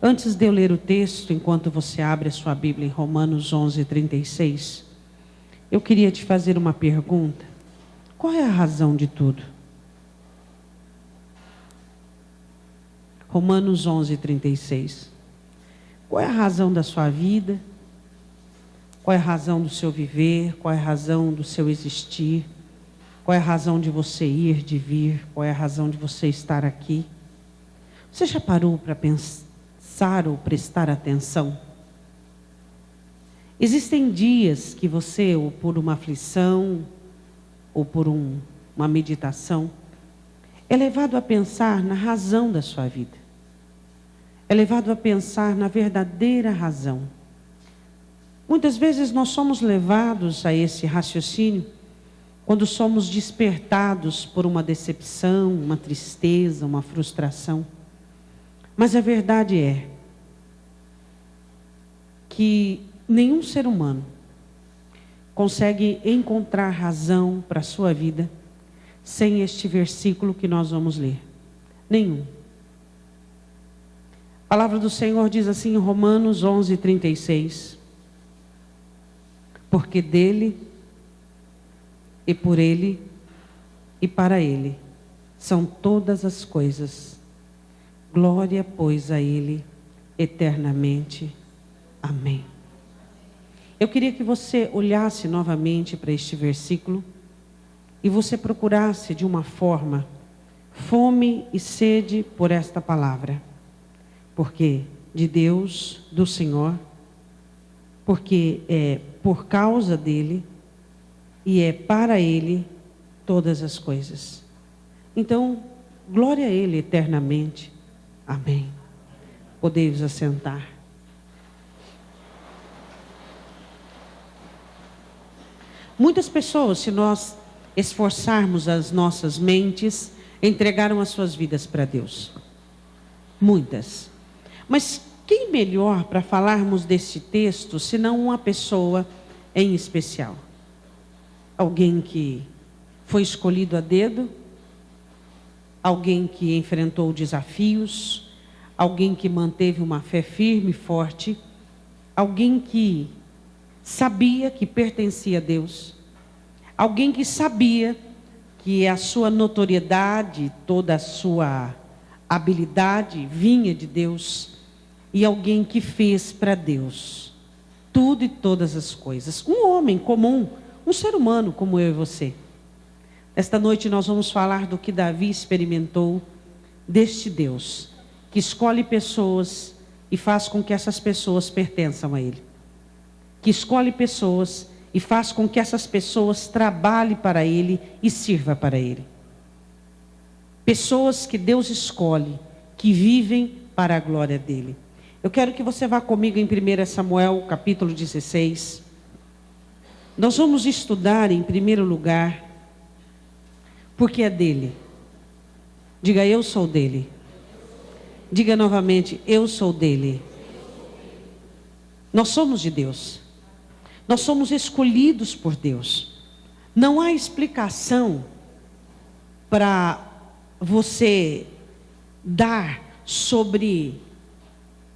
Antes de eu ler o texto, enquanto você abre a sua Bíblia em Romanos 11:36, eu queria te fazer uma pergunta. Qual é a razão de tudo? Romanos 11:36. Qual é a razão da sua vida? Qual é a razão do seu viver? Qual é a razão do seu existir? Qual é a razão de você ir, de vir? Qual é a razão de você estar aqui? Você já parou para pensar ou prestar atenção? Existem dias que você, ou por uma aflição, ou por uma meditação, é levado a pensar na razão da sua vida. É levado a pensar na verdadeira razão. Muitas vezes nós somos levados a esse raciocínio quando somos despertados por uma decepção, uma tristeza, uma frustração. Mas a verdade é que nenhum ser humano consegue encontrar razão para a sua vida sem este versículo que nós vamos ler. Nenhum. A palavra do Senhor diz assim em Romanos 11:36. Porque dele, e por ele, e para ele, são todas as coisas. Glória, pois, a ele, eternamente. Amém. Eu queria que você olhasse novamente para este versículo e você procurasse de uma forma fome e sede por esta palavra. Porque de Deus, do Senhor, porque é por causa dele e é para ele todas as coisas. Então, glória a ele eternamente. Amém. Podemos assentar. Muitas pessoas, se nós esforçarmos as nossas mentes, entregaram as suas vidas para Deus. Muitas. Mas quem melhor para falarmos desse texto, senão uma pessoa em especial? Alguém que foi escolhido a dedo, alguém que enfrentou desafios, alguém que manteve uma fé firme e forte, alguém que sabia que pertencia a Deus, alguém que sabia que a sua notoriedade, toda a sua habilidade vinha de Deus, e alguém que fez para Deus tudo e todas as coisas. Um homem comum, um ser humano como eu e você. Esta noite nós vamos falar do que Davi experimentou deste Deus, que escolhe pessoas e faz com que essas pessoas pertençam a Ele. Que escolhe pessoas e faz com que essas pessoas trabalhem para Ele e sirvam para Ele. Pessoas que Deus escolhe, que vivem para a glória dEle. Eu quero que você vá comigo em 1 Samuel, capítulo 16. Nós vamos estudar em primeiro lugar, porque é dele. Diga, eu sou dele. Diga novamente, eu sou dele. Nós somos de Deus. Nós somos escolhidos por Deus. Não há explicação para você dar sobre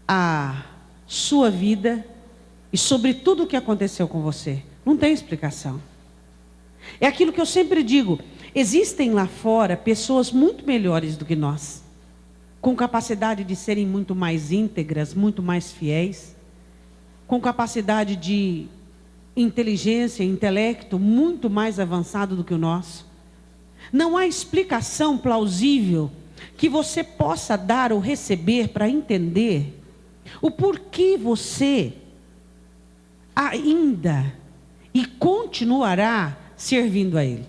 a sua vida e sobre tudo o que aconteceu com você. Não tem explicação. É aquilo que eu sempre digo. Existem lá fora pessoas muito melhores do que nós, com capacidade de serem muito mais íntegras, muito mais fiéis, com capacidade de inteligência, intelecto muito mais avançado do que o nosso. Não há explicação plausível que você possa dar ou receber para entender o porquê você ainda e continuará servindo a Ele.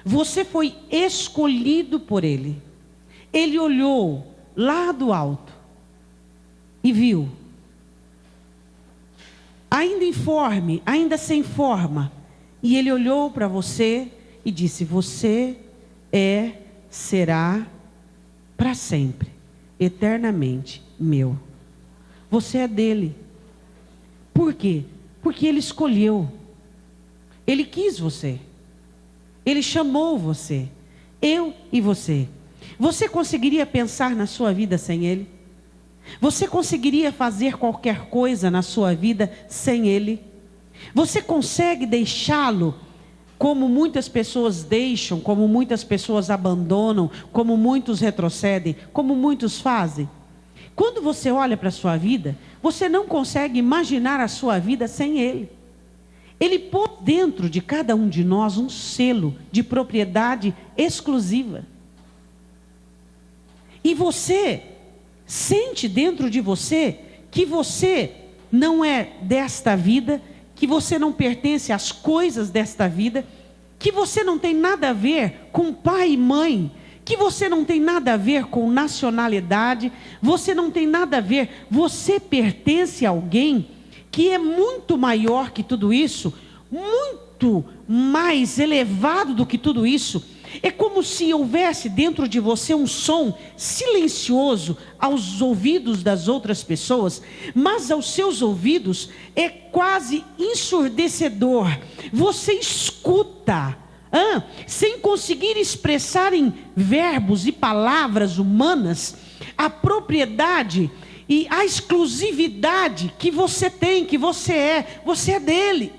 Você foi escolhido por Ele. Ele olhou lá do alto e viu, ainda informe, ainda sem forma, e Ele olhou para você e disse: você será para sempre, eternamente meu. Você é dele. Por quê? Porque Ele escolheu. Ele quis você. Ele chamou você. Eu e você. Você conseguiria pensar na sua vida sem Ele? Você conseguiria fazer qualquer coisa na sua vida sem Ele? Você consegue deixá-lo como muitas pessoas deixam, como muitas pessoas abandonam, como muitos retrocedem, como muitos fazem? Quando você olha para a sua vida, você não consegue imaginar a sua vida sem Ele. Ele pôs dentro de cada um de nós um selo de propriedade exclusiva. E você sente dentro de você que você não é desta vida, que você não pertence às coisas desta vida, que você não tem nada a ver com pai e mãe, que você não tem nada a ver com nacionalidade, você não tem nada a ver, você pertence a alguém que é muito maior que tudo isso, muito mais elevado do que tudo isso. É como se houvesse dentro de você um som silencioso aos ouvidos das outras pessoas, mas aos seus ouvidos é quase ensurdecedor. Você escuta, sem conseguir expressar em verbos e palavras humanas a propriedade e a exclusividade que você tem, que você é dele.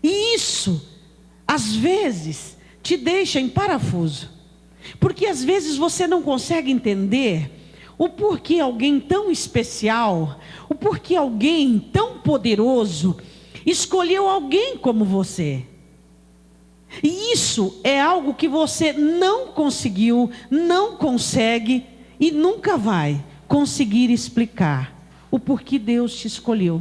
E isso às vezes te deixa em parafuso, porque às vezes você não consegue entender o porquê alguém tão especial, o porquê alguém tão poderoso escolheu alguém como você. E isso é algo que você não conseguiu, não consegue e nunca vai conseguir explicar o porquê Deus te escolheu.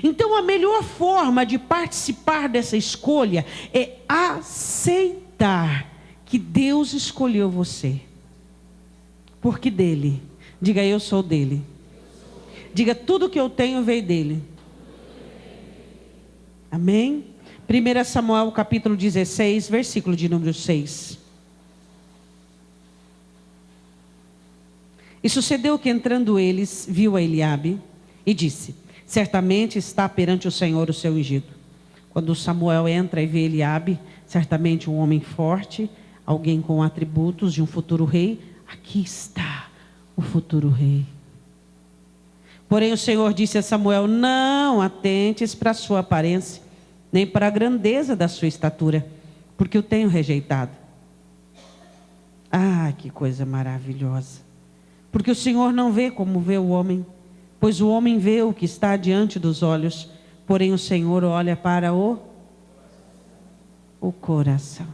Então a melhor forma de participar dessa escolha é aceitar que Deus escolheu você. Porque dele. Diga, eu sou dele. Diga, tudo que eu tenho veio dele. Amém? 1 Samuel capítulo 16, versículo de número 6. E sucedeu que entrando eles, viu a Eliabe e disse: certamente está perante o Senhor o seu ungido. Quando Samuel entra e vê Eliabe, certamente um homem forte, alguém com atributos de um futuro rei. Aqui está o futuro rei. Porém o Senhor disse a Samuel: não atentes para a sua aparência, nem para a grandeza da sua estatura, porque o tenho rejeitado. Ah, que coisa maravilhosa! Porque o Senhor não vê como vê o homem, pois o homem vê o que está diante dos olhos, porém o Senhor olha para o coração.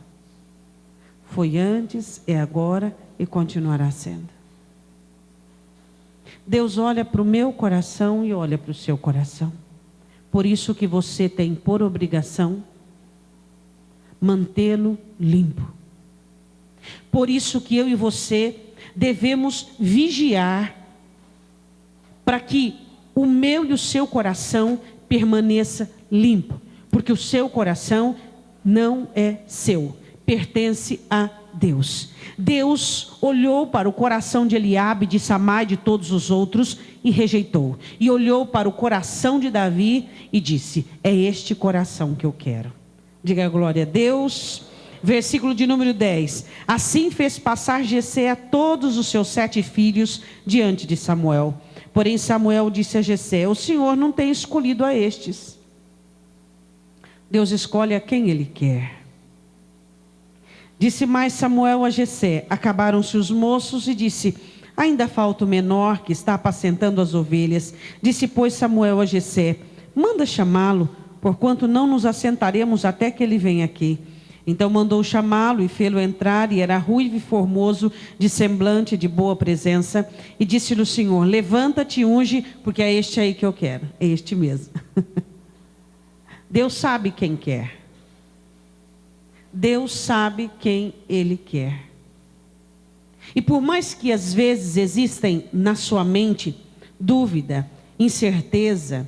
Foi antes, é agora e continuará sendo. Deus olha para o meu coração e olha para o seu coração. Por isso que você tem por obrigação mantê-lo limpo. Por isso que eu e você devemos vigiar para que o meu e o seu coração permaneça limpo, porque o seu coração não é seu, pertence a Deus. Deus olhou para o coração de Eliabe, de Samá e de todos os outros e rejeitou. E olhou para o coração de Davi e disse: é este coração que eu quero. Diga glória a Deus. Versículo de número 10. Assim fez passar Jessé a todos os seus 7 filhos diante de Samuel. Porém Samuel disse a Jessé: o Senhor não tem escolhido a estes. Deus escolhe a quem Ele quer. Disse mais Samuel a Jessé: acabaram-se os moços, e disse: ainda falta o menor que está apacentando as ovelhas. Disse pois Samuel a Jessé: manda chamá-lo, porquanto não nos assentaremos até que ele venha aqui. Então mandou chamá-lo e fê-lo entrar, e era ruivo e formoso, de semblante e de boa presença. E disse-lhe o Senhor: levanta-te e unge, porque é este aí que eu quero. É este mesmo. Deus sabe quem quer. Deus sabe quem Ele quer. E por mais que às vezes existem na sua mente dúvida, incerteza,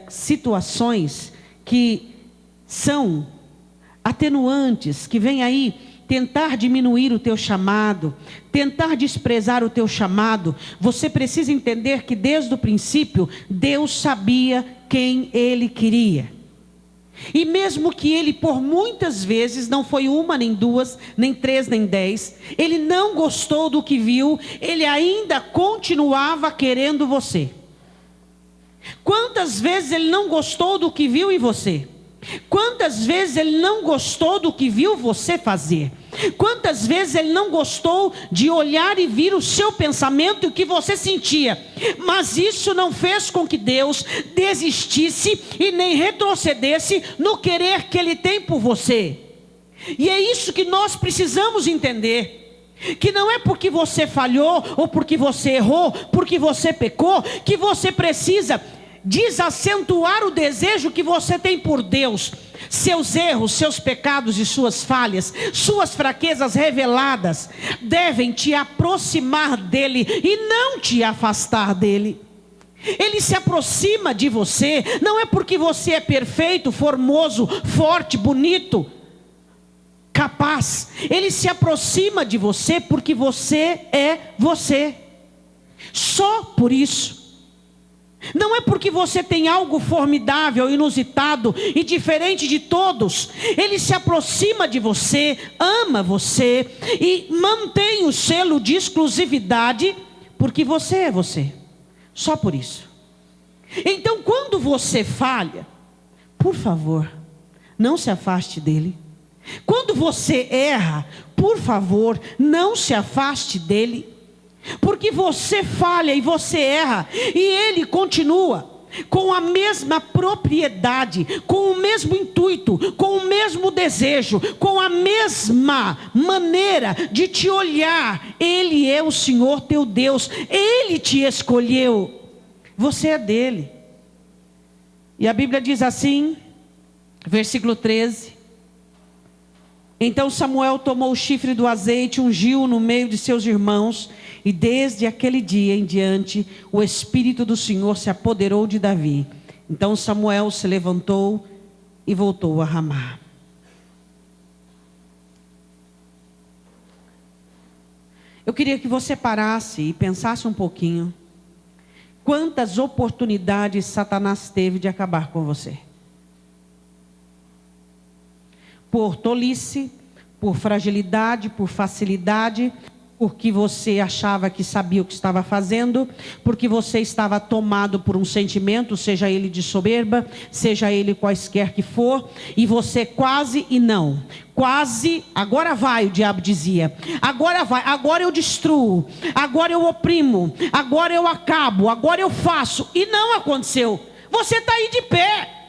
situações que são atenuantes, que vêm aí tentar diminuir o teu chamado, tentar desprezar o teu chamado, você precisa entender que desde o princípio Deus sabia quem Ele queria. E mesmo que ele por muitas vezes, não foi uma, nem duas, nem três, nem 10, ele não gostou do que viu, ele ainda continuava querendo você. Quantas vezes ele não gostou do que viu em você? Quantas vezes ele não gostou do que viu você fazer? Quantas vezes ele não gostou de olhar e vir o seu pensamento e o que você sentia? Mas isso não fez com que Deus desistisse e nem retrocedesse no querer que ele tem por você. E é isso que nós precisamos entender. Que não é porque você falhou, ou porque você errou, porque você pecou, que você precisa desacentuar o desejo que você tem por Deus. Seus erros, seus pecados e suas falhas, suas fraquezas reveladas, devem te aproximar dele e não te afastar dele. Ele se aproxima de você, não é porque você é perfeito, formoso, forte, bonito, capaz. Ele se aproxima de você porque você é você. Só por isso. Não é porque você tem algo formidável, inusitado e diferente de todos. Ele se aproxima de você, ama você e mantém o selo de exclusividade, porque você é você. Só por isso. Então, quando você falha, por favor, não se afaste dele. Quando você erra, por favor, não se afaste dele. Porque você falha e você erra, e ele continua com a mesma propriedade, com o mesmo intuito, com o mesmo desejo, com a mesma maneira de te olhar. Ele é o Senhor teu Deus, ele te escolheu, você é dele. E a Bíblia diz assim, versículo 13: então Samuel tomou o chifre do azeite, ungiu no meio de seus irmãos, e desde aquele dia em diante, o Espírito do Senhor se apoderou de Davi. Então Samuel se levantou e voltou a Ramá. Eu queria que você parasse e pensasse um pouquinho. Quantas oportunidades Satanás teve de acabar com você? Por tolice, por fragilidade, por facilidade, porque você achava que sabia o que estava fazendo, porque você estava tomado por um sentimento, seja ele de soberba, seja ele quaisquer que for, e você quase e não. Quase, agora vai, o diabo dizia. Agora vai, agora eu destruo, agora eu oprimo, agora eu acabo, agora eu faço. E não aconteceu. Você está aí de pé.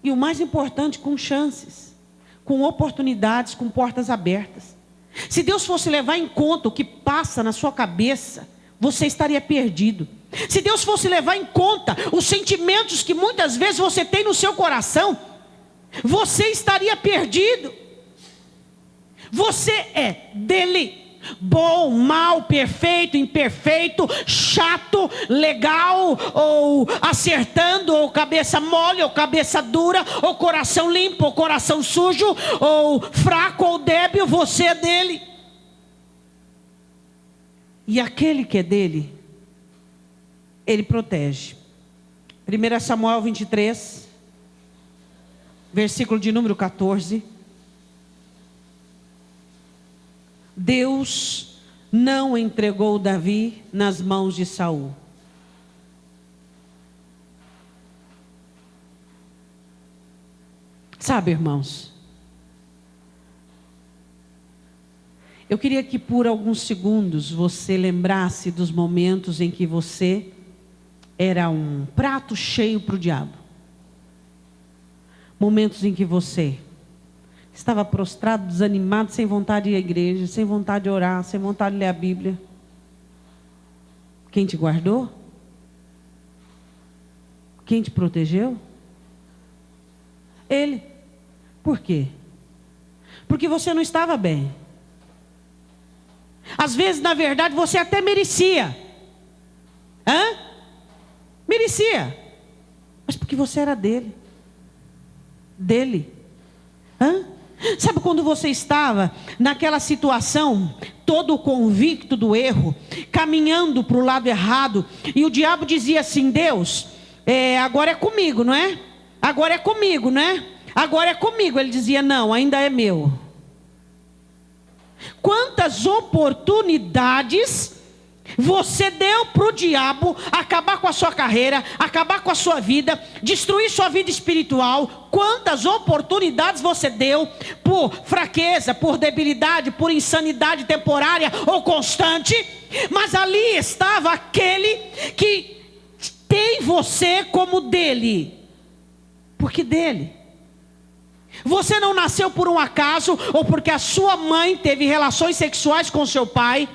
E o mais importante, com chances, com oportunidades, com portas abertas. Se Deus fosse levar em conta o que passa na sua cabeça, você estaria perdido. Se Deus fosse levar em conta os sentimentos que muitas vezes você tem no seu coração, você estaria perdido. Você é dele. Bom, mal, perfeito, imperfeito, chato, legal, ou acertando, ou cabeça mole, ou cabeça dura, ou coração limpo, ou coração sujo, ou fraco, ou débil, você é dele. E aquele que é dele, ele protege. 1 Samuel 23, versículo de número 14. Deus não entregou Davi nas mãos de Saul. Sabe, irmãos, eu queria que por alguns segundos você lembrasse dos momentos em que você era um prato cheio para o diabo. Momentos em que você estava prostrado, desanimado, sem vontade de ir à igreja, sem vontade de orar, sem vontade de ler a Bíblia. Quem te guardou? Quem te protegeu? Ele. Por quê? Porque você não estava bem. Às vezes, na verdade, você até merecia. Merecia. Mas porque você era dele. Dele. Sabe quando você estava naquela situação, todo convicto do erro, caminhando para o lado errado, e o diabo dizia assim: Deus, agora é comigo, não é? Agora é comigo, né? Agora é comigo. Ele dizia: não, ainda é meu. Quantas oportunidades você deu para o diabo acabar com a sua carreira, acabar com a sua vida, destruir sua vida espiritual? Quantas oportunidades você deu por fraqueza, por debilidade, por insanidade temporária ou constante? Mas ali estava aquele que tem você como dele. Porque dele. Você não nasceu por um acaso ou porque a sua mãe teve relações sexuais com seu pai.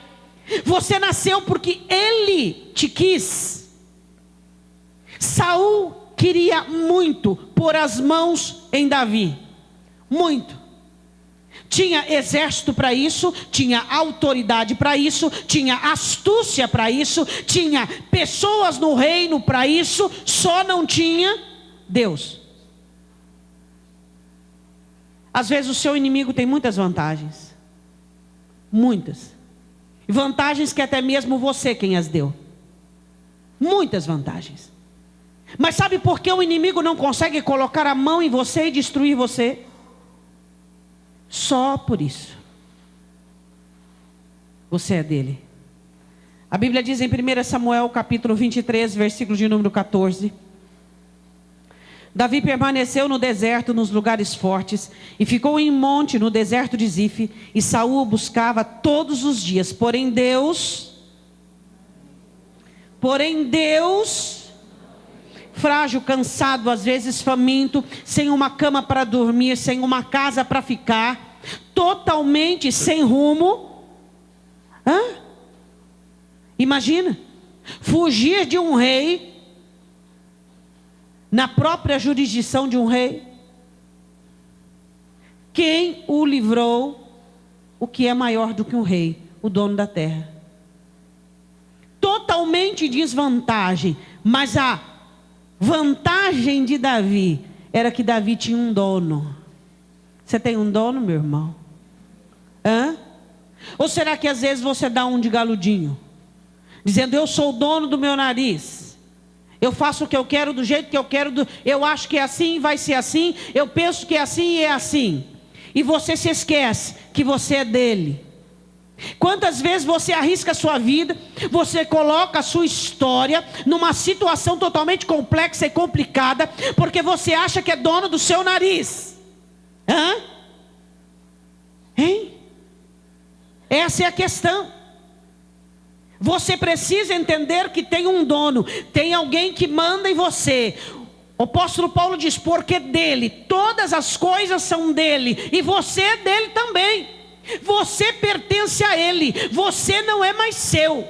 Você nasceu porque ele te quis. Saul queria muito pôr as mãos em Davi. Muito. Tinha exército para isso, tinha autoridade para isso, tinha astúcia para isso, tinha pessoas no reino para isso, só não tinha Deus. Às vezes o seu inimigo tem muitas vantagens. Muitas. Vantagens que até mesmo você quem as deu. Muitas vantagens. Mas sabe por que o inimigo não consegue colocar a mão em você e destruir você? Só por isso. Você é dele. A Bíblia diz em 1 Samuel capítulo 23, versículo de número 14. Davi permaneceu no deserto, nos lugares fortes, e ficou em monte no deserto de Zife, e Saul o buscava todos os dias. Porém Deus, frágil, cansado, às vezes faminto, sem uma cama para dormir, sem uma casa para ficar, totalmente sem rumo. Imagina, fugir de um rei, na própria jurisdição de um rei. Quem o livrou? O que é maior do que um rei? O dono da terra. Totalmente em desvantagem. Mas a vantagem de Davi era que Davi tinha um dono. Você tem um dono, meu irmão? Ou será que às vezes você dá um de galudinho, dizendo: eu sou o dono do meu nariz, eu faço o que eu quero, do jeito que eu quero, eu acho que é assim, vai ser assim, eu penso que é assim e é assim. E você se esquece que você é dele. Quantas vezes você arrisca a sua vida, você coloca a sua história numa situação totalmente complexa e complicada, porque você acha que é dono do seu nariz. Hein? Essa é a questão. Você precisa entender que tem um dono, tem alguém que manda em você. O apóstolo Paulo diz: porque dele, todas as coisas são dele, e você é dele também. Você pertence a ele, você não é mais seu.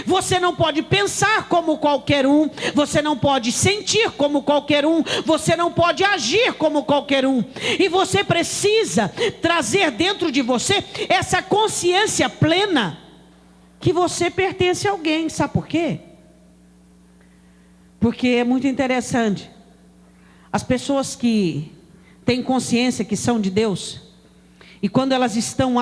Você não pode pensar como qualquer um, você não pode sentir como qualquer um, você não pode agir como qualquer um. E você precisa trazer dentro de você essa consciência plena que você pertence a alguém. Sabe por quê? Porque é muito interessante. As pessoas que têm consciência que são de Deus, e quando elas estão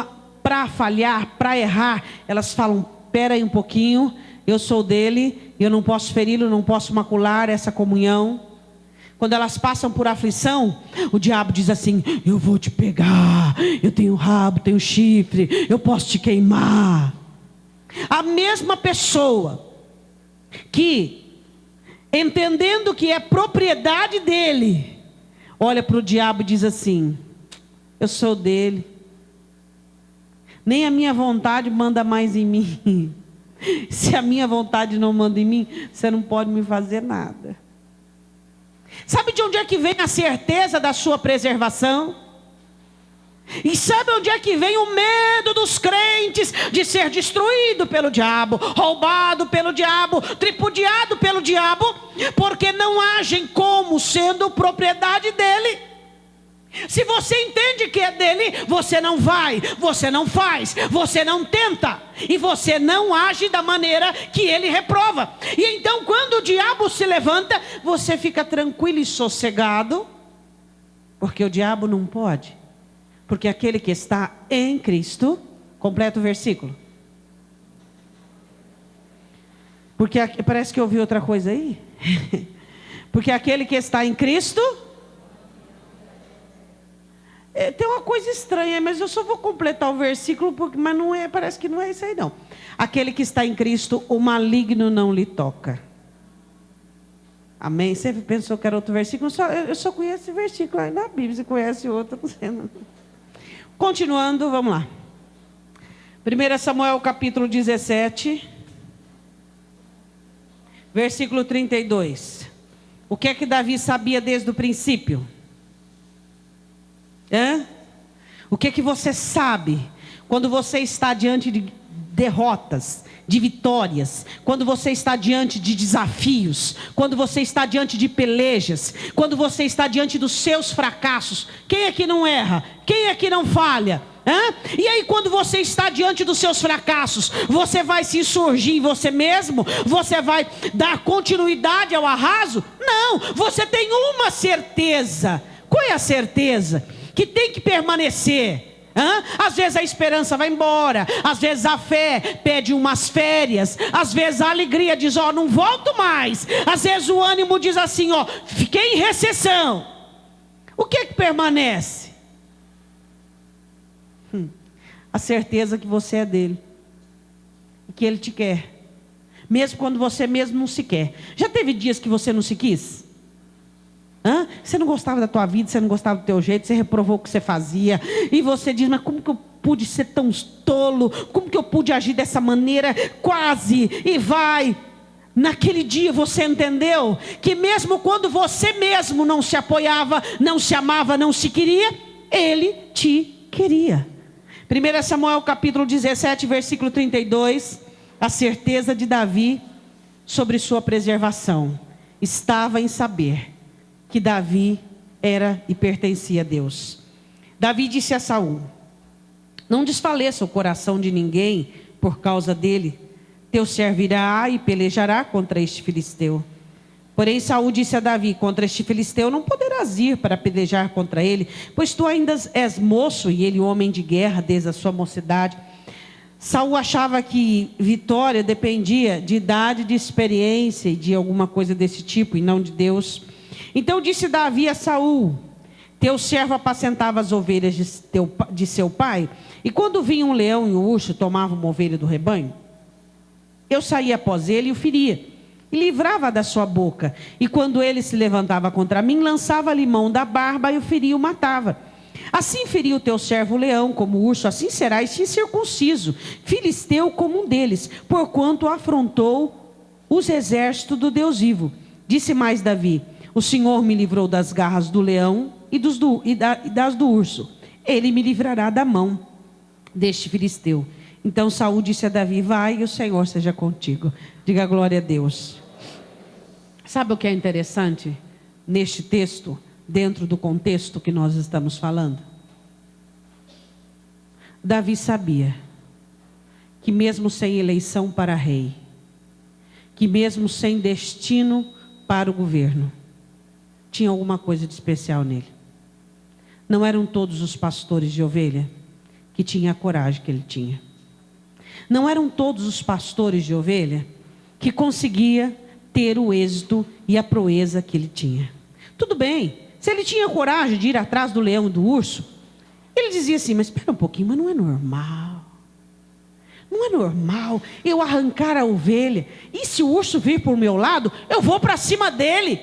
para falhar, para errar, elas falam: espera aí um pouquinho, eu sou dele, eu não posso feri-lo, não posso macular essa comunhão. Quando elas passam por aflição, o diabo diz assim: eu vou te pegar, eu tenho rabo, tenho chifre, eu posso te queimar. A mesma pessoa que, entendendo que é propriedade dele, olha para o diabo e diz assim: eu sou dele, nem a minha vontade manda mais em mim. Se a minha vontade não manda em mim, você não pode me fazer nada. Sabe de onde é que vem a certeza da sua preservação? E sabe onde é que vem o medo dos crentes de ser destruído pelo diabo, roubado pelo diabo, tripudiado pelo diabo? Porque não agem como sendo propriedade dele. Se você entende que é dele, você não vai, você não faz, você não tenta, e você não age da maneira que ele reprova. E então quando o diabo se levanta, você fica tranquilo e sossegado, porque o diabo não pode. Porque aquele que está em Cristo, completa o versículo. Porque parece que eu ouvi outra coisa aí. Porque aquele que está em Cristo, tem uma coisa estranha, mas eu só vou completar o versículo, mas não é, parece que não é isso aí não. Aquele que está em Cristo, o maligno não lhe toca. Amém? Você pensou que era outro versículo? Eu só conheço esse versículo aí na Bíblia. Você conhece outro? Continuando, vamos lá. 1 Samuel capítulo 17, versículo 32. O que é que Davi sabia desde o princípio? O que é que você sabe quando você está diante de derrotas, de vitórias, quando você está diante de desafios, quando você está diante de pelejas, quando você está diante dos seus fracassos? Quem é que não erra? Quem é que não falha? E aí quando você está diante dos seus fracassos, você vai se insurgir em você mesmo? Você vai dar continuidade ao arraso? Não, você tem uma certeza. Qual é a certeza? Que tem que permanecer. Às vezes a esperança vai embora, às vezes a fé pede umas férias, às vezes a alegria diz, não volto mais, às vezes o ânimo diz assim, fiquei em recessão. O que é que permanece? A certeza que você é dele, que ele te quer, mesmo quando você mesmo não se quer. Já teve dias que você não se quis? Você não gostava da tua vida, você não gostava do teu jeito, você reprovou o que você fazia, e você diz, mas como que eu pude ser tão tolo, como que eu pude agir dessa maneira, quase, e vai. Naquele dia você entendeu que mesmo quando você mesmo não se apoiava, não se amava, não se queria, ele te queria. 1 Samuel capítulo 17, versículo 32, a certeza de Davi sobre sua preservação estava em saber que Davi era e pertencia a Deus. Davi disse a Saul: não desfaleça o coração de ninguém por causa dele. Teu servirá e pelejará contra este filisteu. Porém Saul disse a Davi: contra este filisteu não poderás ir para pelejar contra ele, pois tu ainda és moço e ele homem de guerra desde a sua mocidade. Saul achava que vitória dependia de idade, de experiência e de alguma coisa desse tipo, e não de Deus. Então disse Davi a Saul: teu servo apacentava as ovelhas de seu pai, e quando vinha um leão e um urso tomava uma ovelha do rebanho, eu saía após ele e o feria, e livrava da sua boca. E quando ele se levantava contra mim, lançava-lhe mão da barba e o feria e o matava. Assim feriu o teu servo o leão como o urso, assim será este incircunciso, filisteu como um deles, porquanto afrontou os exércitos do Deus vivo. Disse mais Davi: o Senhor me livrou das garras do leão e das do urso. Ele me livrará da mão deste filisteu. Então Saul disse a Davi: vai e o Senhor seja contigo. Diga glória a Deus. Sabe o que é interessante neste texto, dentro do contexto que nós estamos falando? Davi sabia que mesmo sem eleição para rei, que mesmo sem destino para o governo, tinha alguma coisa de especial nele. Não eram todos os pastores de ovelha que tinham a coragem que ele tinha. Não eram todos os pastores de ovelha que conseguia ter o êxito e a proeza que ele tinha. Tudo bem, se ele tinha coragem de ir atrás do leão e do urso, ele dizia assim: mas espera um pouquinho, mas não é normal. Não é normal eu arrancar a ovelha, e se o urso vir por meu lado, eu vou para cima dele.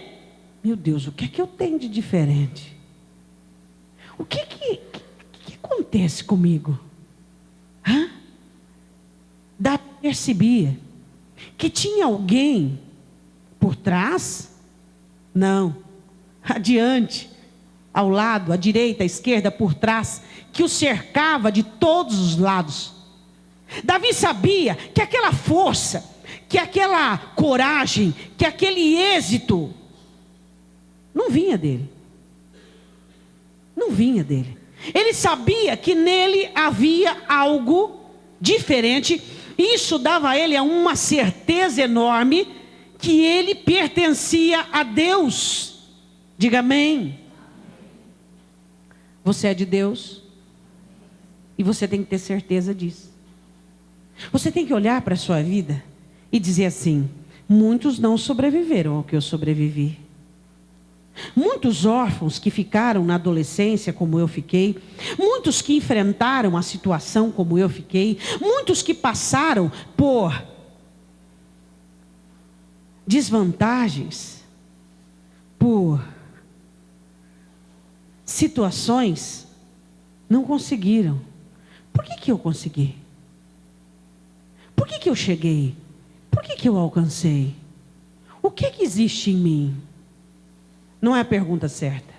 Meu Deus, o que é que eu tenho de diferente? O que acontece comigo? Davi percebia que tinha alguém por trás, não, adiante, ao lado, à direita, à esquerda, por trás, que o cercava de todos os lados. Davi sabia que aquela força, que aquela coragem, que aquele êxito não vinha dele. Não vinha dele. Ele sabia que nele havia algo diferente. Isso dava a ele uma certeza enorme que ele pertencia a Deus. Diga amém. Você é de Deus? E você tem que ter certeza disso. Você tem que olhar para a sua vida e dizer assim: muitos não sobreviveram ao que eu sobrevivi. Muitos órfãos que ficaram na adolescência como eu fiquei, muitos que enfrentaram a situação como eu fiquei, muitos que passaram por desvantagens, por situações, não conseguiram. Por que eu consegui? Por que eu cheguei? Por que eu alcancei? O que existe em mim? Não é a pergunta certa.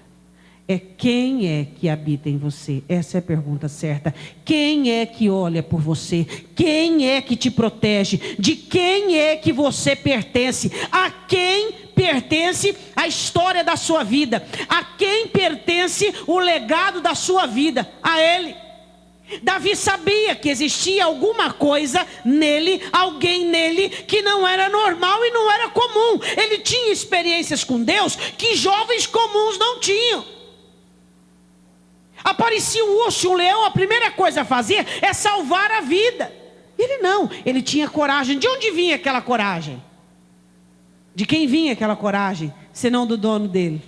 É quem é que habita em você. Essa é a pergunta certa. Quem é que olha por você? Quem é que te protege? De quem é que você pertence? A quem pertence a história da sua vida? A quem pertence o legado da sua vida? A Ele. Davi sabia que existia alguma coisa nele, alguém nele, que não era normal e não era comum. Ele tinha experiências com Deus que jovens comuns não tinham. Aparecia um urso e um leão, a primeira coisa a fazer é salvar a vida. Ele não, ele tinha coragem. De onde vinha aquela coragem? De quem vinha aquela coragem, senão do dono dele?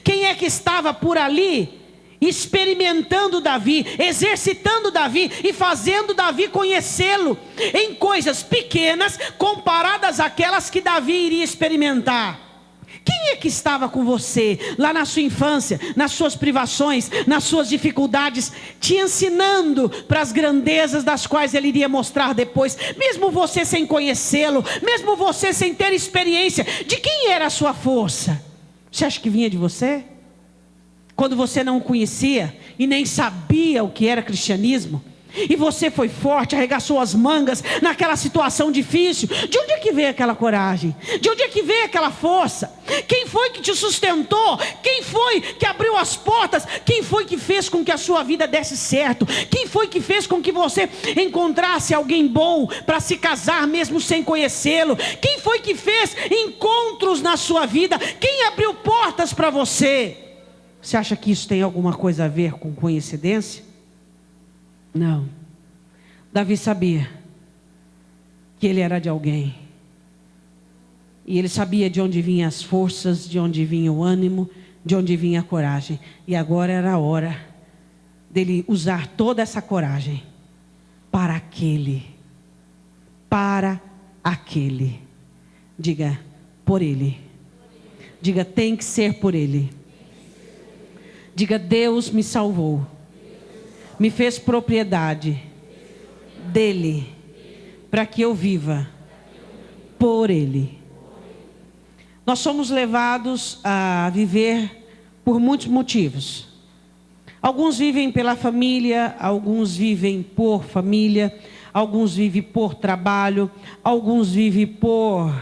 Quem é que estava por ali experimentando Davi, exercitando Davi e fazendo Davi conhecê-lo em coisas pequenas comparadas àquelas que Davi iria experimentar? Quem é que estava com você lá na sua infância, nas suas privações, nas suas dificuldades, te ensinando para as grandezas das quais ele iria mostrar depois, mesmo você sem conhecê-lo, mesmo você sem ter experiência? De quem era a sua força? Você acha que vinha de você? Quando você não conhecia e nem sabia o que era cristianismo, e você foi forte, arregaçou as mangas naquela situação difícil, de onde é que veio aquela coragem? De onde é que veio aquela força? Quem foi que te sustentou? Quem foi que abriu as portas? Quem foi que fez com que a sua vida desse certo? Quem foi que fez com que você encontrasse alguém bom para se casar mesmo sem conhecê-lo? Quem foi que fez encontros na sua vida? Quem abriu portas para você? Você acha que isso tem alguma coisa a ver com coincidência? Não. Davi sabia que ele era de alguém. E ele sabia de onde vinham as forças, de onde vinha o ânimo, de onde vinha a coragem. E agora era a hora dele usar toda essa coragem para aquele. Para aquele. Diga, por ele. Diga, tem que ser por ele. Diga, Deus me salvou, me fez propriedade dele, para que eu viva por ele. Nós somos levados a viver por muitos motivos. Alguns vivem pela família, alguns vivem por família, alguns vivem por trabalho, alguns vivem por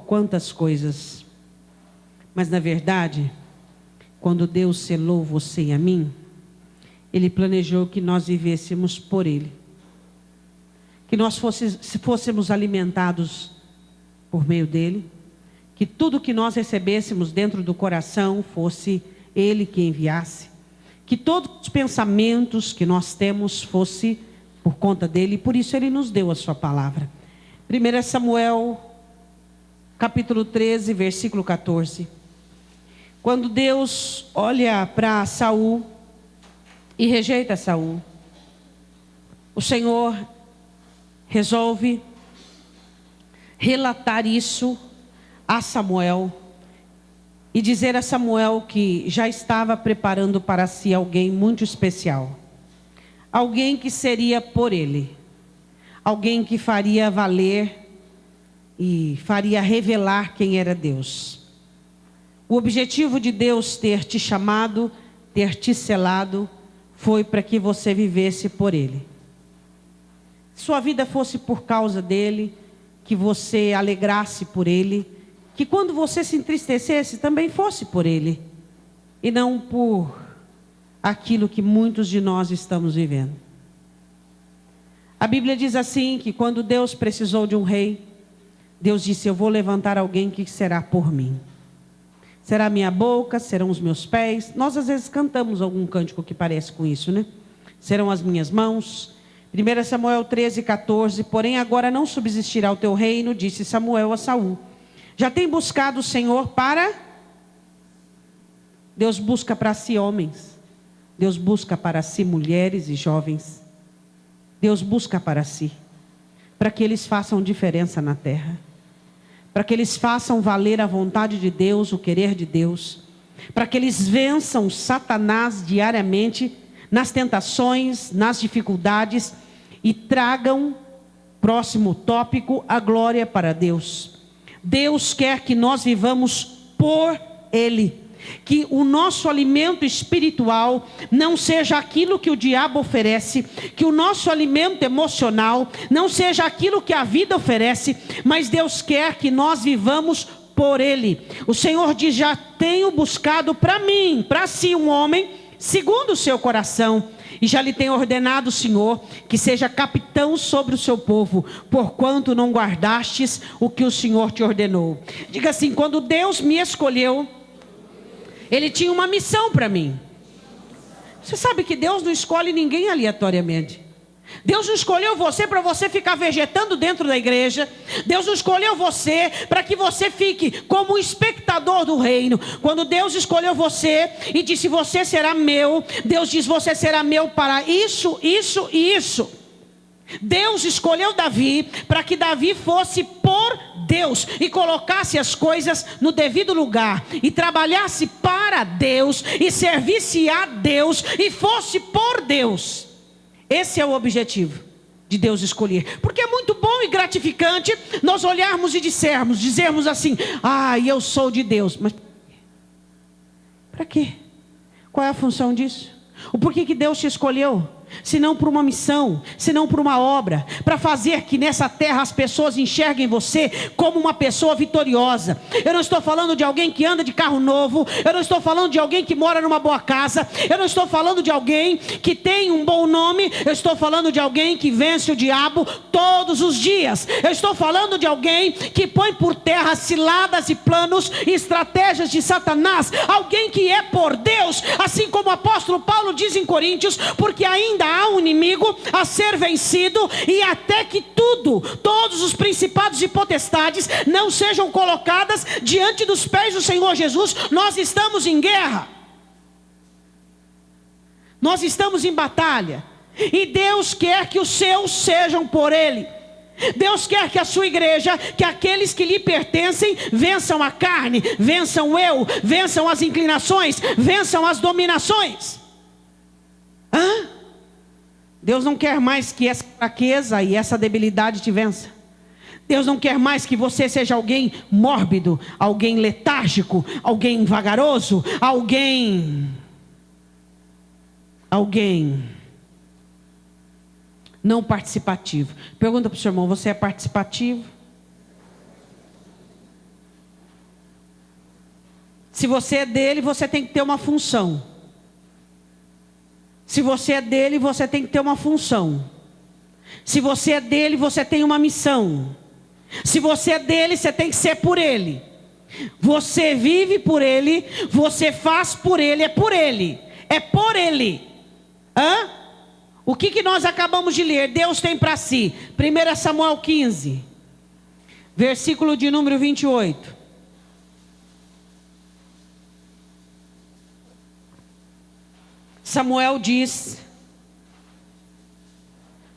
quantas coisas. Mas na verdade, quando Deus selou você e a mim, Ele planejou que nós vivêssemos por Ele. Que nós fôssemos alimentados por meio dEle. Que tudo que nós recebêssemos dentro do coração fosse Ele que enviasse. Que todos os pensamentos que nós temos fosse por conta dEle. E por isso Ele nos deu a sua palavra. 1 Samuel, capítulo 13, versículo 14. Quando Deus olha para Saul e rejeita Saul, o Senhor resolve relatar isso a Samuel e dizer a Samuel que já estava preparando para si alguém muito especial, alguém que seria por ele, alguém que faria valer e faria revelar quem era Deus. O objetivo de Deus ter te chamado, ter te selado, foi para que você vivesse por Ele. Sua vida fosse por causa dEle, que você alegrasse por Ele, que quando você se entristecesse também fosse por Ele, e não por aquilo que muitos de nós estamos vivendo. A Bíblia diz assim, que quando Deus precisou de um rei, Deus disse, eu vou levantar alguém que será por mim. Será a minha boca, serão os meus pés. Nós às vezes cantamos algum cântico que parece com isso, né? serão as minhas mãos. 1 Samuel 13:14. Porém agora não subsistirá o teu reino, disse Samuel a Saul. Já tem buscado o Senhor para... Deus busca para si homens. Deus busca para si mulheres e jovens. Deus busca para si, para que eles façam diferença na terra, para que eles façam valer a vontade de Deus, o querer de Deus, para que eles vençam Satanás diariamente nas tentações, nas dificuldades e tragam, próximo tópico, a glória para Deus. Deus quer que nós vivamos por Ele. Que o nosso alimento espiritual não seja aquilo que o diabo oferece, que o nosso alimento emocional não seja aquilo que a vida oferece, mas Deus quer que nós vivamos por Ele. O Senhor diz: já tenho buscado para mim, para si um homem segundo o seu coração, e já lhe tenho ordenado o Senhor que seja capitão sobre o seu povo, porquanto não guardastes o que o Senhor te ordenou. Diga assim: quando Deus me escolheu, Ele tinha uma missão para mim. Você sabe que Deus não escolhe ninguém aleatoriamente. Deus não escolheu você para você ficar vegetando dentro da igreja. Deus não escolheu você para que você fique como um espectador do reino. Quando Deus escolheu você e disse: você será meu, Deus diz: você será meu para isso, isso e isso. Deus escolheu Davi para que Davi fosse por Deus e colocasse as coisas no devido lugar e trabalhasse para Deus e servisse a Deus e fosse por Deus. Esse é o objetivo de Deus escolher, porque é muito bom e gratificante nós olharmos e dizermos assim: eu sou de Deus. Mas para quê? Qual é a função disso? O porquê que Deus te escolheu? Se não por uma missão, se não por uma obra, para fazer que nessa terra as pessoas enxerguem você como uma pessoa vitoriosa. Eu não estou falando de alguém que anda de carro novo, eu não estou falando de alguém que mora numa boa casa, eu não estou falando de alguém que tem um bom nome, eu estou falando de alguém que vence o diabo todos os dias. Eu estou falando de alguém que põe por terra ciladas e planos e estratégias de Satanás, alguém que é por Deus, assim como o apóstolo Paulo diz em Coríntios: porque ainda há um inimigo a ser vencido, e até que todos os principados e potestades não sejam colocadas diante dos pés do Senhor Jesus, nós estamos em guerra, nós estamos em batalha, e Deus quer que os seus sejam por Ele. Deus quer que a sua igreja, que aqueles que lhe pertencem, vençam a carne, vençam o eu, vençam as inclinações, vençam as dominações. Deus não quer mais que essa fraqueza e essa debilidade te vença. Deus não quer mais que você seja alguém mórbido, alguém letárgico, alguém vagaroso, alguém não participativo. Pergunta para o seu irmão: você é participativo? Se você é dele, você tem que ter uma função. Se você é dele, você tem que ter uma função. Se você é dele, você tem uma missão. Se você é dele, você tem que ser por ele. Você vive por ele, você faz por ele, é por ele. É por ele. O que nós acabamos de ler? Deus tem para si. 1 Samuel 15, versículo de número 28. Samuel diz,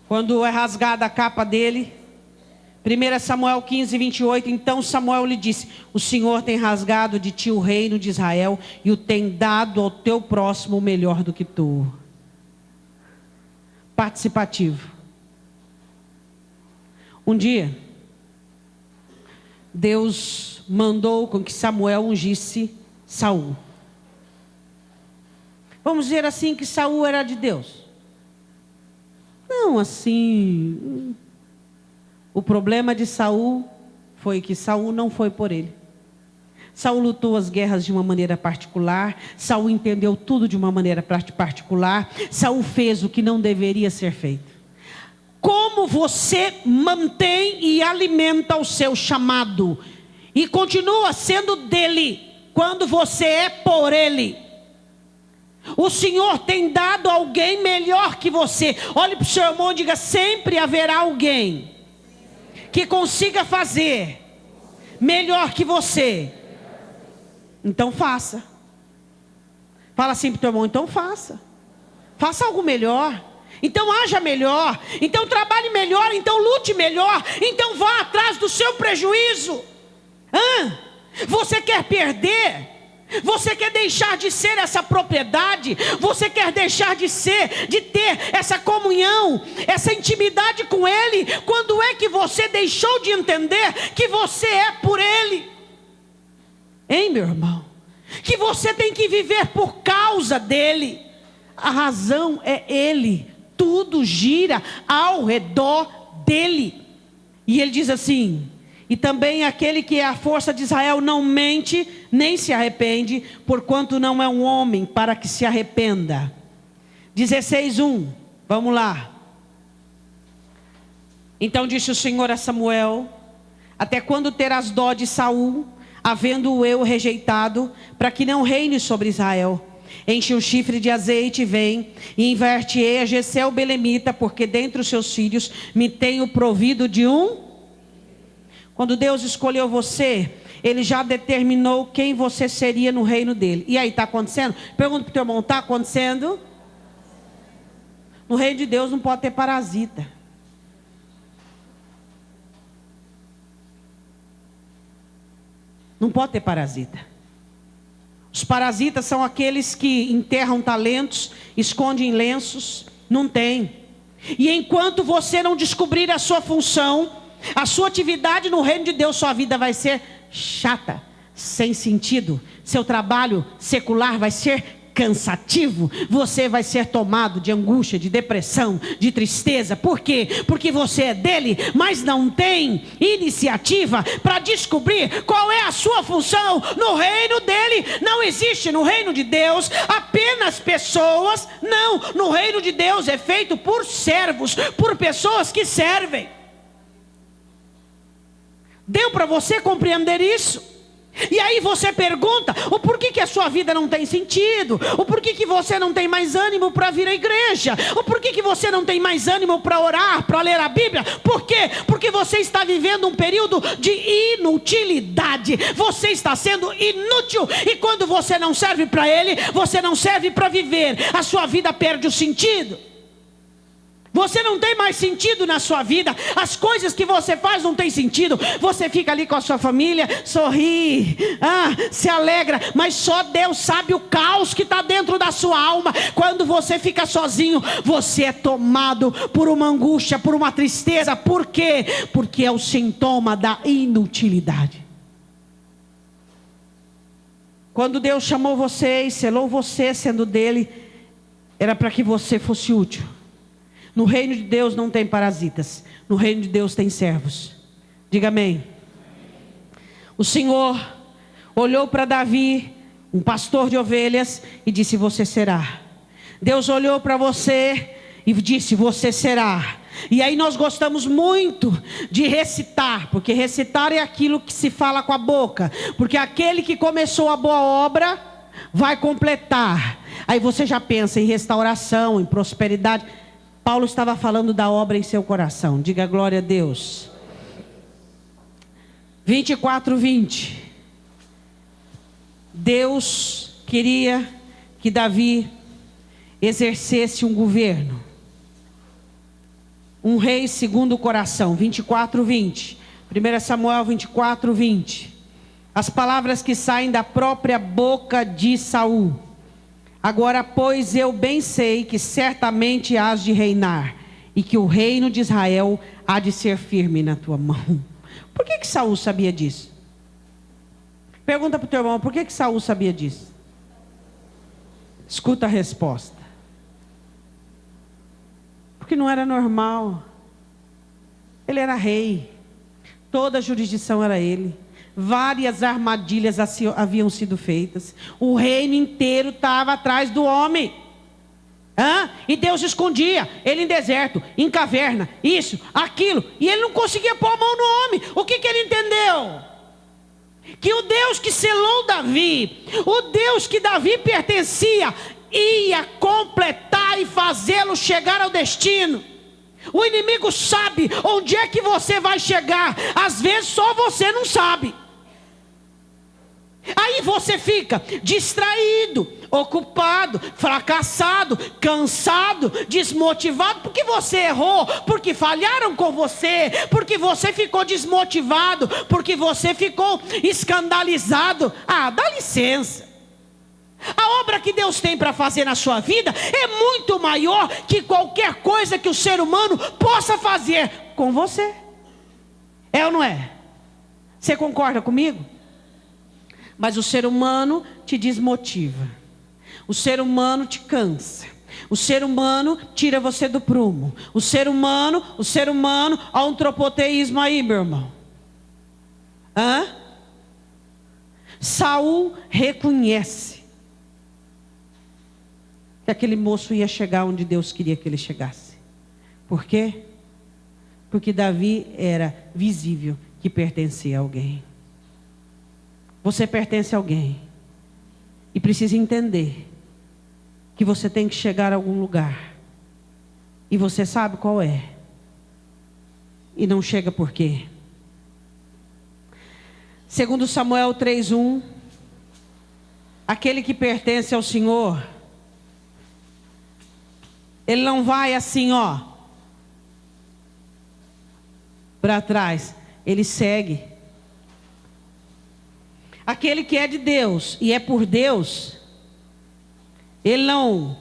quando é rasgada a capa dele, 1 Samuel 15, 28, então Samuel lhe disse: o Senhor tem rasgado de ti o reino de Israel e o tem dado ao teu próximo melhor do que tu. Participativo. Um dia, Deus mandou com que Samuel ungisse Saul. Vamos dizer assim que Saul era de Deus? Não assim. O problema de Saul foi que Saul não foi por ele. Saul lutou as guerras de uma maneira particular. Saul entendeu tudo de uma maneira particular. Saul fez o que não deveria ser feito. Como você mantém e alimenta o seu chamado e continua sendo dele quando você é por ele? O Senhor tem dado alguém melhor que você. Olhe para o seu irmão e diga: sempre haverá alguém que consiga fazer melhor que você. Então faça. Fala assim para o teu irmão: então faça. Faça algo melhor. Então haja melhor. Então trabalhe melhor. Então lute melhor. Então vá atrás do seu prejuízo. Você quer perder? Você quer deixar de ser essa propriedade? Você quer deixar de ter essa comunhão, essa intimidade com Ele? Quando é que você deixou de entender que você é por Ele? Hein, meu irmão? Que você tem que viver por causa dEle. A razão é Ele. Tudo gira ao redor dEle. E Ele diz assim: e também aquele que é a força de Israel não mente, nem se arrepende, porquanto não é um homem para que se arrependa. 16:1, vamos lá. Então disse o Senhor a Samuel: até quando terás dó de Saul, havendo-o eu rejeitado, para que não reine sobre Israel? Enche o chifre de azeite e vem, e inverte-ei a Jessé o belemita, porque dentre os seus filhos me tenho provido de um. Quando Deus escolheu você, Ele já determinou quem você seria no reino dEle. E aí, está acontecendo? Pergunta para o teu irmão: está acontecendo? No reino de Deus não pode ter parasita. Não pode ter parasita. Os parasitas são aqueles que enterram talentos, escondem lenços. Não tem. E enquanto você não descobrir a sua função, a sua atividade no reino de Deus, sua vida vai ser chata, sem sentido. Seu trabalho secular vai ser cansativo. Você vai ser tomado de angústia, de depressão, de tristeza. Por quê? Porque você é dele, mas não tem iniciativa para descobrir qual é a sua função no reino dele. Não existe no reino de Deus apenas pessoas. Não, no reino de Deus é feito por servos, por pessoas que servem. Deu para você compreender isso? E aí você pergunta: o porquê que a sua vida não tem sentido? O porquê que você não tem mais ânimo para vir à igreja? O porquê que você não tem mais ânimo para orar, para ler a Bíblia? Por quê? Porque você está vivendo um período de inutilidade. Você está sendo inútil. E quando você não serve para Ele, você não serve para viver. A sua vida perde o sentido. Você não tem mais sentido na sua vida. As coisas que você faz não tem sentido. Você fica ali com a sua família, sorri, se alegra, mas só Deus sabe o caos que está dentro da sua alma. Quando você fica sozinho, você é tomado por uma angústia, por uma tristeza. Por quê? Porque é o sintoma da inutilidade. Quando Deus chamou você e selou você sendo dele, era para que você fosse útil. No reino de Deus não tem parasitas. No reino de Deus tem servos. Diga amém. O Senhor olhou para Davi, um pastor de ovelhas, e disse: você será. Deus olhou para você e disse: você será. E aí nós gostamos muito de recitar, porque recitar é aquilo que se fala com a boca. Porque aquele que começou a boa obra vai completar. Aí você já pensa em restauração, em prosperidade. Paulo estava falando da obra em seu coração. Diga glória a Deus. 24:20. Deus queria que Davi exercesse um governo, um rei segundo o coração. 24:20. 1 Samuel 24:20. As palavras que saem da própria boca de Saul: agora, pois, eu bem sei que certamente hás de reinar, e que o reino de Israel há de ser firme na tua mão. Por que Saul sabia disso? Pergunta para o teu irmão: por que Saul sabia disso? Escuta a resposta. Porque não era normal. Ele era rei. Toda a jurisdição era ele. Várias armadilhas haviam sido feitas. O reino inteiro estava atrás do homem. E Deus escondia ele em deserto, em caverna, isso, aquilo. E ele não conseguia pôr a mão no homem. O que ele entendeu? Que o Deus que selou Davi, o Deus que Davi pertencia, ia completar e fazê-lo chegar ao destino. O inimigo sabe onde é que você vai chegar. Às vezes só você não sabe. Aí você fica distraído, ocupado, fracassado, cansado, desmotivado, porque você errou, porque falharam com você, porque você ficou desmotivado, porque você ficou escandalizado. Ah, dá licença. A obra que Deus tem para fazer na sua vida é muito maior que qualquer coisa que o ser humano possa fazer com você. É ou não é? Você concorda comigo? Mas o ser humano te desmotiva. O ser humano te cansa. O ser humano tira você do prumo. O ser humano, há um tropoteísmo aí, meu irmão. Saul reconhece que aquele moço ia chegar onde Deus queria que ele chegasse. Por quê? Porque Davi era visível que pertencia a alguém. Você pertence a alguém. E precisa entender que você tem que chegar a algum lugar. E você sabe qual é. E não chega por quê? Segundo Samuel 3:1, aquele que pertence ao Senhor, ele não vai assim, para trás. Ele segue. Aquele que é de Deus e é por Deus, ele não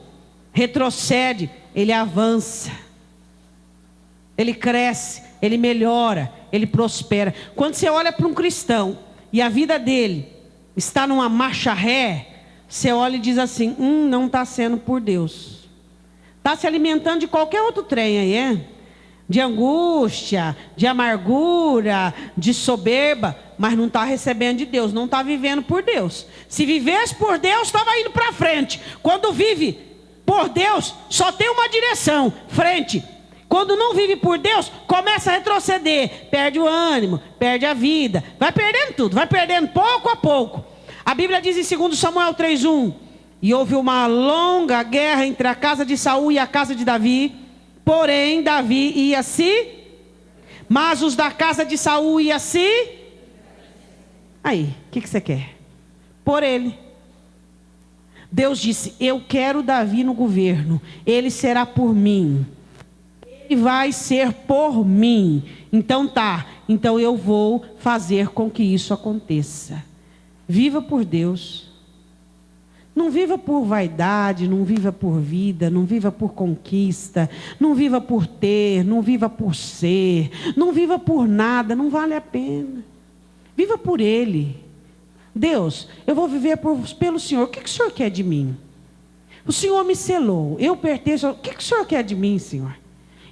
retrocede, ele avança. Ele cresce, ele melhora, ele prospera. Quando você olha para um cristão e a vida dele está numa marcha ré, você olha e diz assim, não está sendo por Deus. Está se alimentando de qualquer outro trem aí, de angústia, de amargura, de soberba, mas não está recebendo de Deus, não está vivendo por Deus. Se vivesse por Deus, estava indo para frente. Quando vive por Deus, só tem uma direção, frente. Quando não vive por Deus, começa a retroceder, perde o ânimo, perde a vida, vai perdendo tudo, vai perdendo pouco a pouco. A Bíblia diz em 2 Samuel 3:1, e houve uma longa guerra entre a casa de Saul e a casa de Davi, porém Davi ia mas os da casa de Saul ia Aí, o que você quer? Por ele. Deus disse, eu quero Davi no governo, ele será por mim. Ele vai ser por mim. Então eu vou fazer com que isso aconteça. Viva por Deus. Não viva por vaidade, não viva por vida, não viva por conquista, não viva por ter, não viva por ser, não viva por nada, não vale a pena. Viva por Ele. Deus, eu vou viver pelo Senhor. O que o Senhor quer de mim? O Senhor me selou, eu pertenço. O que o Senhor quer de mim, Senhor?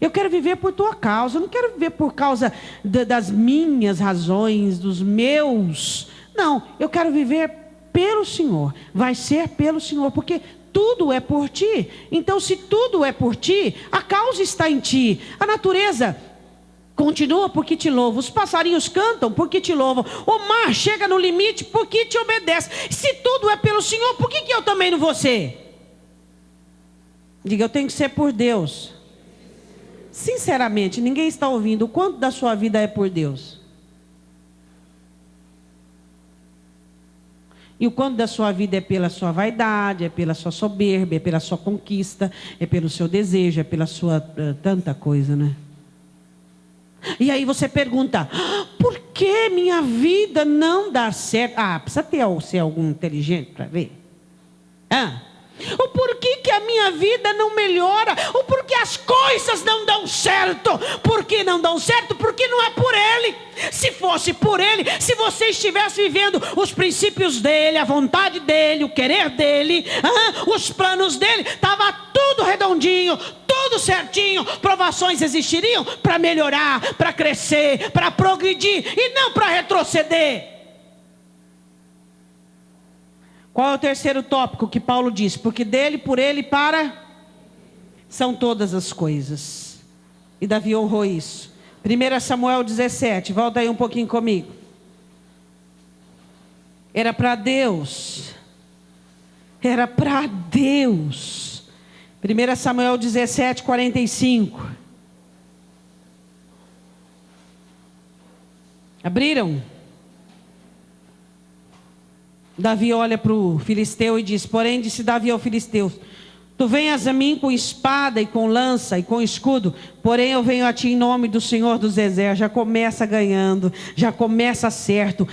Eu quero viver por tua causa, eu não quero viver por causa das minhas razões, dos meus. Não, eu quero viver pelo Senhor. Vai ser pelo Senhor, porque tudo é por ti. Então, se tudo é por ti, a causa está em ti. A natureza continua porque te louva. Os passarinhos cantam porque te louvam. O mar chega no limite porque te obedece. Se tudo é pelo Senhor, por que eu também não vou ser? Diga, eu tenho que ser por Deus. Sinceramente, ninguém está ouvindo. O quanto da sua vida é por Deus? E o quanto da sua vida é pela sua vaidade, é pela sua soberba, é pela sua conquista, é pelo seu desejo, é pela sua tanta coisa, né? E aí você pergunta, por que minha vida não dá certo? Precisa ser algum inteligente para ver. O porquê que a minha vida não melhora? O porquê as coisas não dão certo? Por que não dão certo? Porque não é por Ele. Se fosse por Ele, se você estivesse vivendo os princípios dEle, a vontade dEle, o querer dEle, os planos dEle, estava tudo redondinho, tudo certinho. Provações existiriam para melhorar, para crescer, para progredir e não para retroceder. Qual é o terceiro tópico que Paulo diz? Porque dele, por ele, para são todas as coisas. E Davi honrou isso. 1 Samuel 17, volta aí um pouquinho comigo. Era para Deus Era para Deus. 1 Samuel 17, 45. Abriram? Davi olha para o filisteu e diz: porém disse Davi ao filisteu: tu venhas a mim com espada e com lança e com escudo, porém eu venho a ti em nome do Senhor dos Exércitos. Já começa ganhando, já começa certo.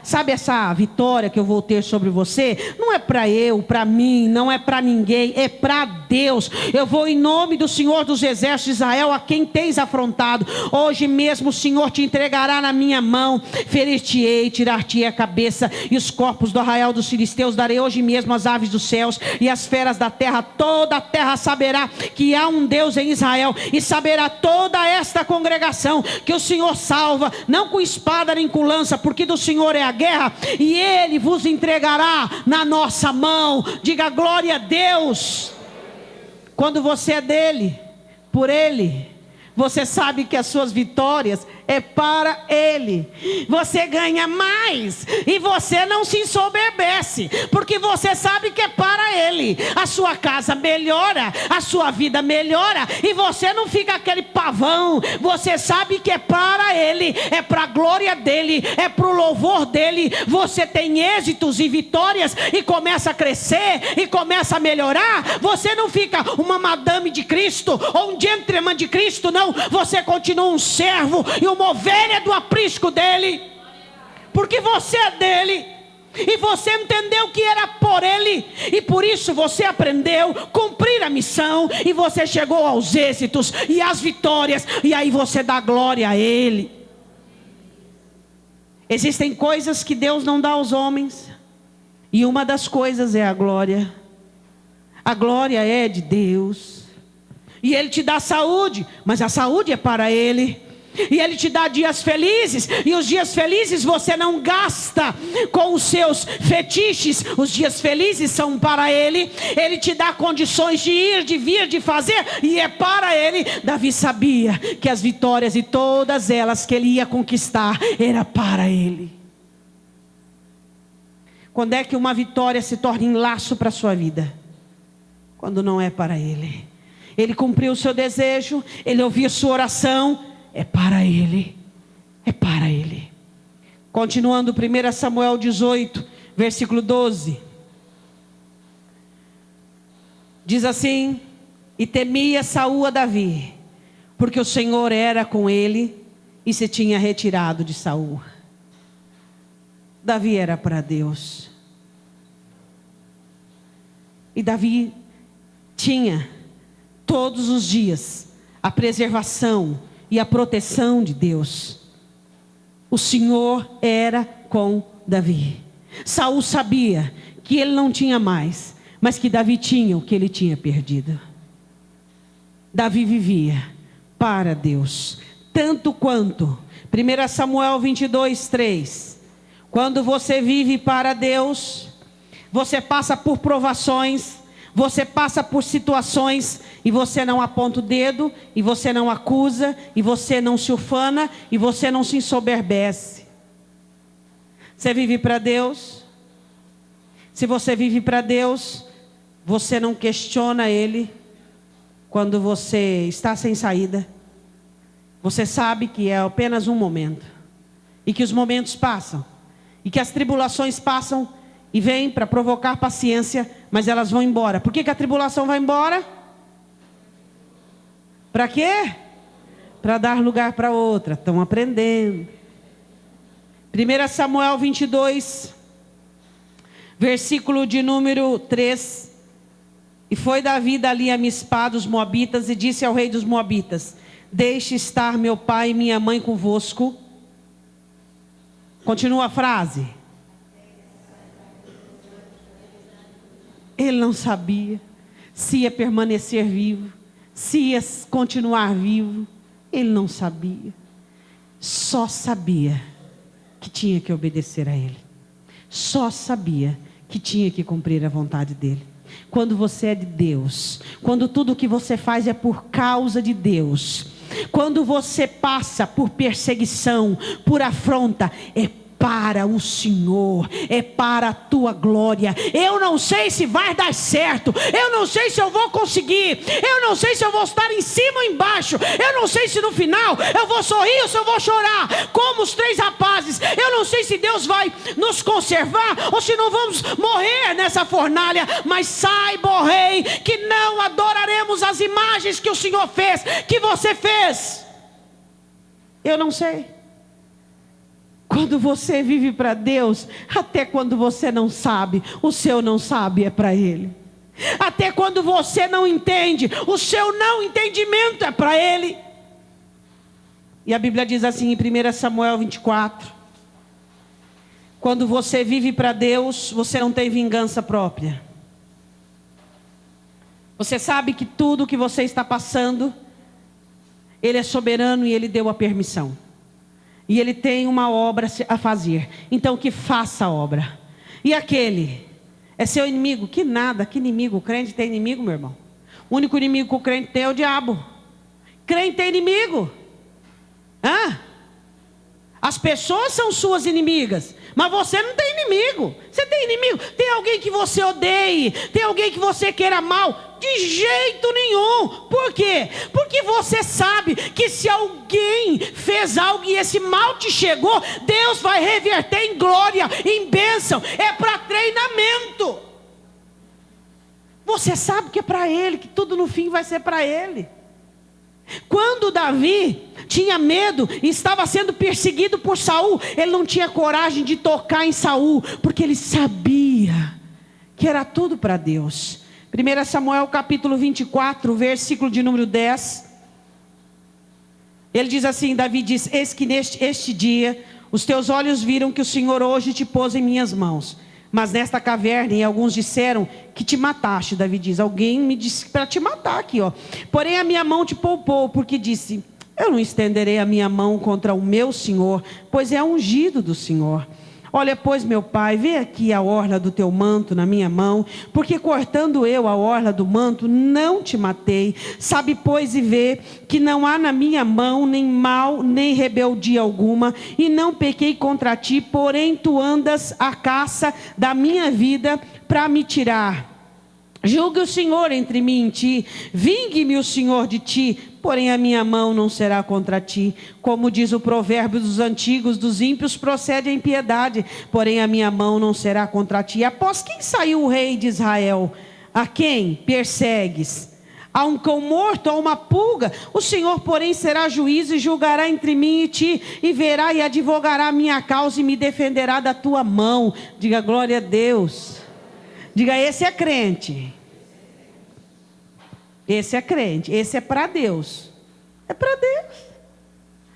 Sabe essa vitória que eu vou ter sobre você? Não é para eu, para mim, não é para ninguém, é para Deus. Eu vou em nome do Senhor dos Exércitos de Israel, a quem tens afrontado. Hoje mesmo o Senhor te entregará na minha mão, ferir-te-ei, tirar-te-ei a cabeça, e os corpos do arraial dos filisteus darei hoje mesmo às aves dos céus e às feras da terra. Toda a terra saberá que há um Deus em Israel, e saberá toda esta congregação que o Senhor salva, não com espada nem com lança, porque do Senhor é a guerra, e Ele vos entregará na nossa mão. Diga glória a Deus. Quando você é dele, por Ele, você sabe que as suas vitórias é para Ele. Você ganha mais e você não se ensoberbece, porque você sabe que é para Ele. A sua casa melhora, a sua vida melhora, e você não fica aquele pavão. Você sabe que é para Ele, é para a glória dEle, é para o louvor dEle. Você tem êxitos e vitórias e começa a crescer e começa a melhorar. Você não fica uma madame de Cristo ou um gentleman de Cristo, não. Você continua um servo e uma ovelha do aprisco dele, porque você é dele, e você entendeu que era por ele, e por isso você aprendeu a cumprir a missão, e você chegou aos êxitos e às vitórias, e aí você dá glória a ele. Existem coisas que Deus não dá aos homens, e uma das coisas é a glória. A glória é de Deus, e Ele te dá saúde, mas a saúde é para Ele. E Ele te dá dias felizes, e os dias felizes você não gasta com os seus fetiches. Os dias felizes são para Ele. Ele te dá condições de ir, de vir, de fazer, e é para Ele. Davi sabia que as vitórias e todas elas que ele ia conquistar era para Ele. Quando é que uma vitória se torna em laço para a sua vida? Quando não é para Ele. Ele cumpriu o seu desejo, Ele ouviu a sua oração. É para Ele, é para Ele. Continuando, 1 Samuel 18, versículo 12. Diz assim: e temia Saul a Davi, porque o Senhor era com ele e se tinha retirado de Saul. Davi era para Deus. E Davi tinha todos os dias a preservação e a proteção de Deus. O Senhor era com Davi. Saul sabia que ele não tinha mais, mas que Davi tinha o que ele tinha perdido. Davi vivia para Deus, tanto quanto 1 Samuel 22, 3. Quando você vive para Deus, você passa por provações, você passa por situações, e você não aponta o dedo, e você não acusa, e você não se ufana, e você não se ensoberbece. Você vive para Deus. Se você vive para Deus, você não questiona Ele quando você está sem saída. Você sabe que é apenas um momento, e que os momentos passam, e que as tribulações passam e vêm para provocar paciência, mas elas vão embora. Por que a tribulação vai embora? Para quê? Para dar lugar para outra. Estão aprendendo. 1 Samuel 22, versículo de número 3. E foi Davi dali a Mispá dos Moabitas, e disse ao rei dos Moabitas: deixe estar meu pai e minha mãe convosco. Continua a frase. Ele não sabia se ia permanecer vivo, se ia continuar vivo. Ele não sabia. Só sabia que tinha que obedecer a Ele. Só sabia que tinha que cumprir a vontade dEle. Quando você é de Deus, quando tudo o que você faz é por causa de Deus, quando você passa por perseguição, por afronta, é para o Senhor, é para a tua glória. Eu não sei se vai dar certo, eu não sei se eu vou conseguir, eu não sei se eu vou estar em cima ou embaixo, eu não sei se no final eu vou sorrir ou se eu vou chorar, como os 3 rapazes. Eu não sei se Deus vai nos conservar ou se não vamos morrer nessa fornalha, mas saiba, ó Rei, que não adoraremos as imagens que o Senhor fez, que você fez. Eu não sei. Quando você vive para Deus, até quando você não sabe, o seu não sabe é para Ele. Até quando você não entende, o seu não entendimento é para Ele. E a Bíblia diz assim em 1 Samuel 24: quando você vive para Deus, você não tem vingança própria. Você sabe que tudo que você está passando, Ele é soberano e Ele deu a permissão. E Ele tem uma obra a fazer. Então que faça a obra. E aquele é seu inimigo? Que nada, que inimigo? O crente tem inimigo, meu irmão? O único inimigo que o crente tem é o diabo. Crente tem inimigo? Hã? As pessoas são suas inimigas, mas você não tem inimigo. Você tem inimigo? Tem alguém que você odeie? Tem alguém que você queira mal? De jeito nenhum. Por quê? Porque você sabe que se alguém fez algo e esse mal te chegou, Deus vai reverter em glória, em bênção. É para treinamento. Você sabe que é para Ele, que tudo no fim vai ser para Ele. Quando Davi tinha medo e estava sendo perseguido por Saul, ele não tinha coragem de tocar em Saul, porque ele sabia que era tudo para Deus. 1 Samuel capítulo 24, versículo de número 10. Ele diz assim, Davi diz: eis que este dia os teus olhos viram que o Senhor hoje te pôs em minhas mãos. Mas nesta caverna, e alguns disseram que te mataste. Davi diz: alguém me disse para te matar aqui, ó. Porém a minha mão te poupou, porque disse: eu não estenderei a minha mão contra o meu Senhor, pois é ungido do Senhor. Olha, pois, meu pai, vê aqui a orla do teu manto na minha mão, porque cortando eu a orla do manto, não te matei. Sabe, pois, e vê que não há na minha mão nem mal, nem rebeldia alguma, e não pequei contra ti, porém tu andas à caça da minha vida para me tirar. Julgue o Senhor entre mim e ti, vingue-me o Senhor de ti, porém a minha mão não será contra ti. Como diz o provérbio dos antigos, dos ímpios procede a impiedade, porém a minha mão não será contra ti. Após quem saiu o rei de Israel? A quem persegues? A um cão morto, a uma pulga? O Senhor, porém, será juiz e julgará entre mim e ti, e verá e advogará a minha causa e me defenderá da tua mão. Diga glória a Deus. Diga, esse é crente. Esse é crente. Esse é para Deus. É para Deus.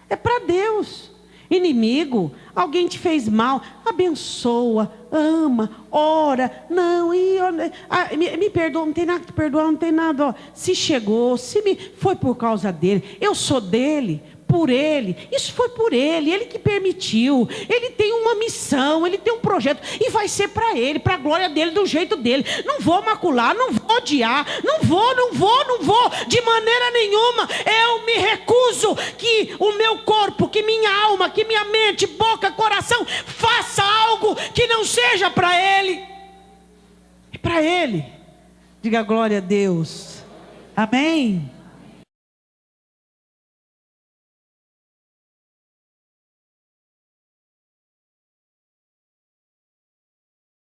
É para Deus. Inimigo, alguém te fez mal, abençoa, ama, ora. Não, me perdoa, não tem nada que perdoar, não tem nada. Ó, se chegou, foi por causa dele, eu sou dele. Por Ele, isso foi por Ele, Ele que permitiu. Ele tem uma missão, Ele tem um projeto, e vai ser para Ele, para a glória dEle, do jeito dEle. Não vou macular, não vou odiar, não vou, de maneira nenhuma. Eu me recuso que o meu corpo, que minha alma, que minha mente, boca, coração, faça algo que não seja para Ele. É para Ele. Diga glória a Deus. Amém.